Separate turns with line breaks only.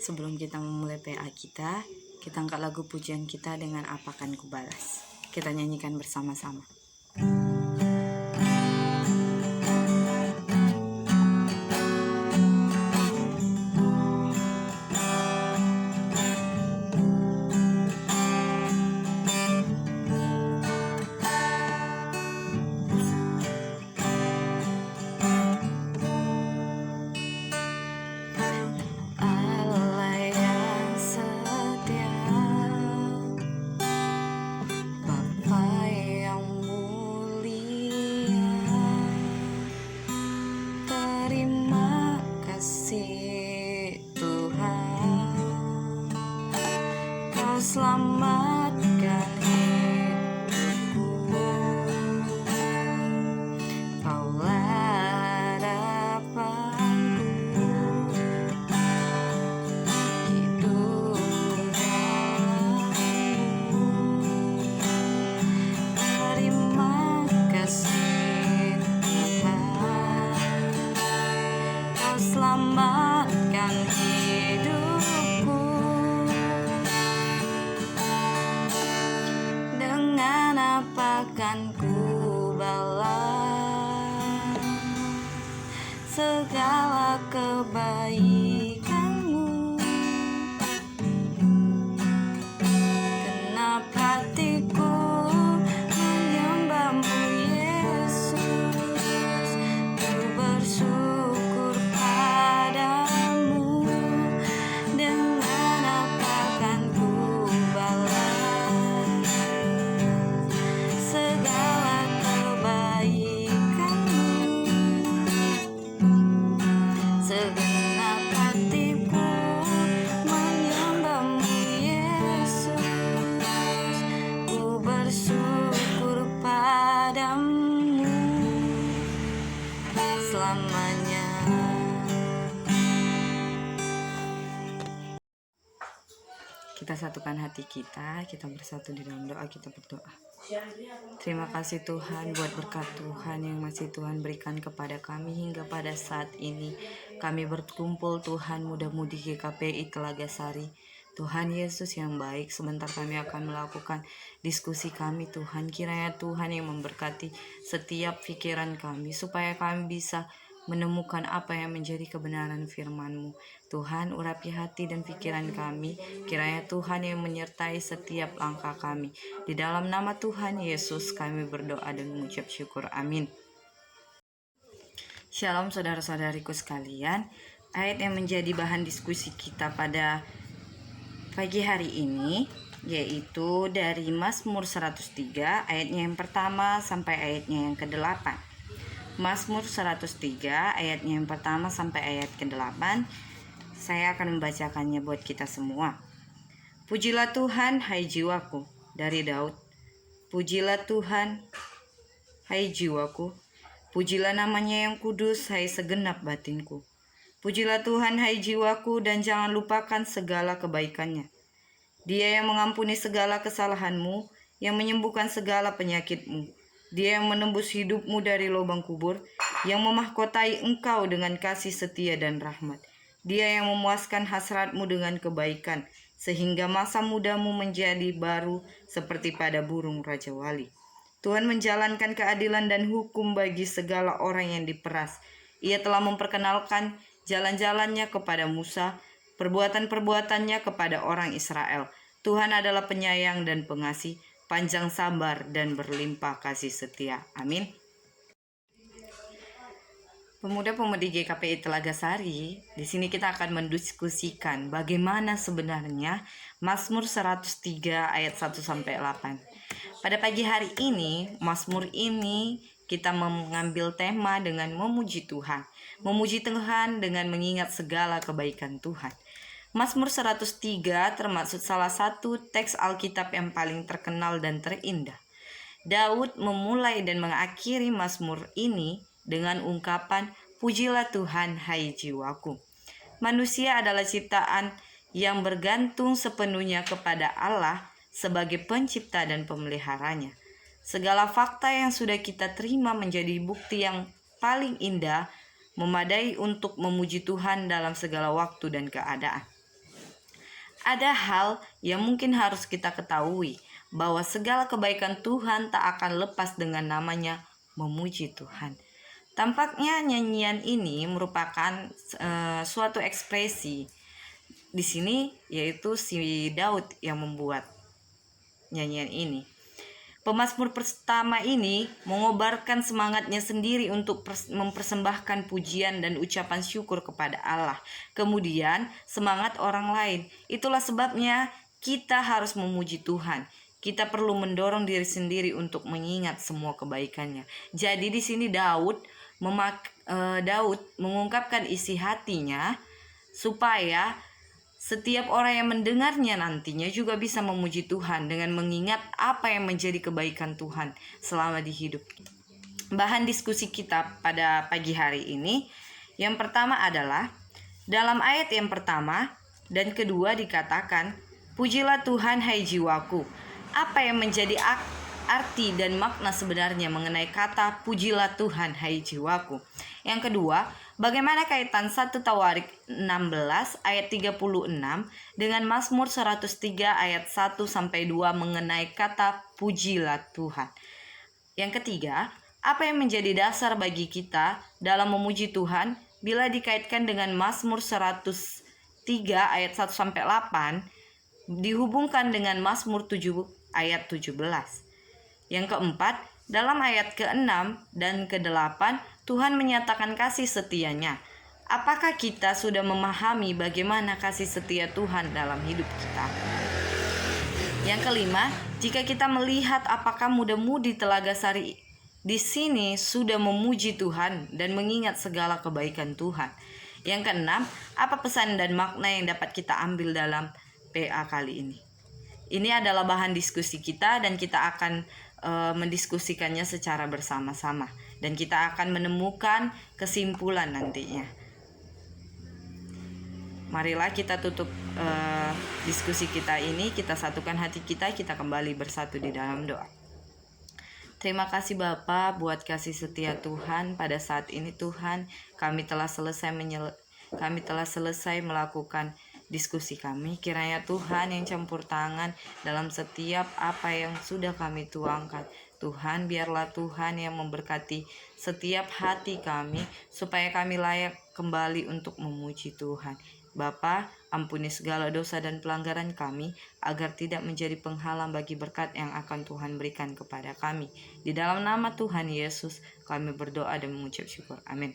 Sebelum kita memulai PA kita angkat lagu pujian kita dengan Apakan Kubalas. Kita nyanyikan bersama-sama. Selamatkan hidupku, Kaulah harapanku, hidup dalam-Mu. Terima kasih Tuhan, Kau selamatkan hidupku. Apakan ku balas segala kebaikan-Mu? Genap hatiku menyembah-Mu Yesus, ku bersyukur padamu. Dengan apakan ku balas segala kebaikan-Mu? Segenap hatiku menyembah-Mu Yesus, ku bersyukur padamu selamanya. Kita satukan hati kita bersatu di dalam doa, kita berdoa. Terima kasih Tuhan buat berkat Tuhan yang masih Tuhan berikan kepada kami hingga pada saat ini. Kami berkumpul Tuhan mudah-mudi GKPI Telaga Sari. Tuhan Yesus yang baik, sebentar kami akan melakukan diskusi kami Tuhan. Kiranya Tuhan yang memberkati setiap pikiran kami supaya kami bisa menemukan apa yang menjadi kebenaran firman-Mu. Tuhan, urapi hati dan pikiran kami. Kiranya Tuhan yang menyertai setiap langkah kami. Di dalam nama Tuhan Yesus kami berdoa dan mengucap syukur. Amin. Shalom saudara-saudariku sekalian. Ayat yang menjadi bahan diskusi kita pada pagi hari ini yaitu dari Mazmur 103 ayatnya yang pertama sampai ayatnya yang ke-8. Mazmur 103 ayatnya yang pertama sampai ayat ke-8. Saya akan membacakannya buat kita semua. Pujilah Tuhan, hai jiwaku, dari Daud. Pujilah Tuhan, hai jiwaku. Pujilah namanya yang kudus, hai segenap batinku. Pujilah Tuhan, hai jiwaku, dan jangan lupakan segala kebaikannya. Dia yang mengampuni segala kesalahanmu, yang menyembuhkan segala penyakitmu. Dia yang menembus hidupmu dari lubang kubur, yang memahkotai engkau dengan kasih setia dan rahmat. Dia yang memuaskan hasratmu dengan kebaikan, sehingga masa mudamu menjadi baru seperti pada burung Raja Wali. Tuhan menjalankan keadilan dan hukum bagi segala orang yang diperas. Ia telah memperkenalkan jalan-jalannya kepada Musa, perbuatan-perbuatannya kepada orang Israel. Tuhan adalah penyayang dan pengasih, panjang sabar dan berlimpah kasih setia. Amin. Pemuda-pemudi GKPI Telaga Sari, di sini kita akan mendiskusikan bagaimana sebenarnya Mazmur 103 ayat 1 sampai 8. Pada pagi hari ini, Mazmur ini kita mengambil tema dengan memuji Tuhan. Memuji Tuhan dengan mengingat segala kebaikan Tuhan. Mazmur 103 termasuk salah satu teks Alkitab yang paling terkenal dan terindah. Daud memulai dan mengakhiri Mazmur ini dengan ungkapan, pujilah Tuhan, hai jiwaku. Manusia adalah ciptaan yang bergantung sepenuhnya kepada Allah sebagai pencipta dan pemeliharanya. Segala fakta yang sudah kita terima menjadi bukti yang paling indah, memadai untuk memuji Tuhan dalam segala waktu dan keadaan. Ada hal yang mungkin harus kita ketahui, bahwa segala kebaikan Tuhan tak akan lepas dengan namanya memuji Tuhan. Tampaknya nyanyian ini merupakan suatu ekspresi di sini, yaitu si Daud yang membuat nyanyian ini. Pemazmur pertama ini mengobarkan semangatnya sendiri untuk mempersembahkan pujian dan ucapan syukur kepada Allah. Kemudian semangat orang lain. Itulah sebabnya kita harus memuji Tuhan. Kita perlu mendorong diri sendiri untuk mengingat semua kebaikannya. Jadi di sini Daud mengungkapkan isi hatinya supaya setiap orang yang mendengarnya nantinya juga bisa memuji Tuhan dengan mengingat apa yang menjadi kebaikan Tuhan selama di hidup. Bahan diskusi kita pada pagi hari ini, yang pertama adalah dalam ayat yang pertama dan kedua dikatakan, "Pujilah Tuhan hai jiwaku." Apa yang menjadi arti dan makna sebenarnya mengenai kata "pujilah Tuhan hai jiwaku"? Yang kedua, bagaimana kaitan 1 Tawarik 16 ayat 36 dengan Mazmur 103 ayat 1-2 mengenai kata pujilah Tuhan? Yang ketiga, apa yang menjadi dasar bagi kita dalam memuji Tuhan bila dikaitkan dengan Mazmur 103 ayat 1-8 dihubungkan dengan Mazmur 7 ayat 17? Yang keempat, dalam ayat ke-6 dan ke-8 Tuhan menyatakan kasih setianya. Apakah kita sudah memahami bagaimana kasih setia Tuhan dalam hidup kita? Yang kelima, jika kita melihat apakah muda-mudi Telaga Sari di sini sudah memuji Tuhan dan mengingat segala kebaikan Tuhan. Yang keenam, apa pesan dan makna yang dapat kita ambil dalam PA kali ini? Ini adalah bahan diskusi kita dan kita akan mendiskusikannya secara bersama-sama dan kita akan menemukan kesimpulan nantinya. Marilah kita tutup diskusi kita ini, kita satukan hati kita kembali bersatu di dalam doa. Terima kasih Bapa buat kasih setia Tuhan. Pada saat ini Tuhan, kami telah selesai melakukan diskusi kami. Kiranya Tuhan yang campur tangan dalam setiap apa yang sudah kami tuangkan. Tuhan, biarlah Tuhan yang memberkati setiap hati kami supaya kami layak kembali untuk memuji Tuhan. Bapa, ampuni segala dosa dan pelanggaran kami agar tidak menjadi penghalang bagi berkat yang akan Tuhan berikan kepada kami. Di dalam nama Tuhan Yesus kami berdoa dan mengucap syukur. Amin.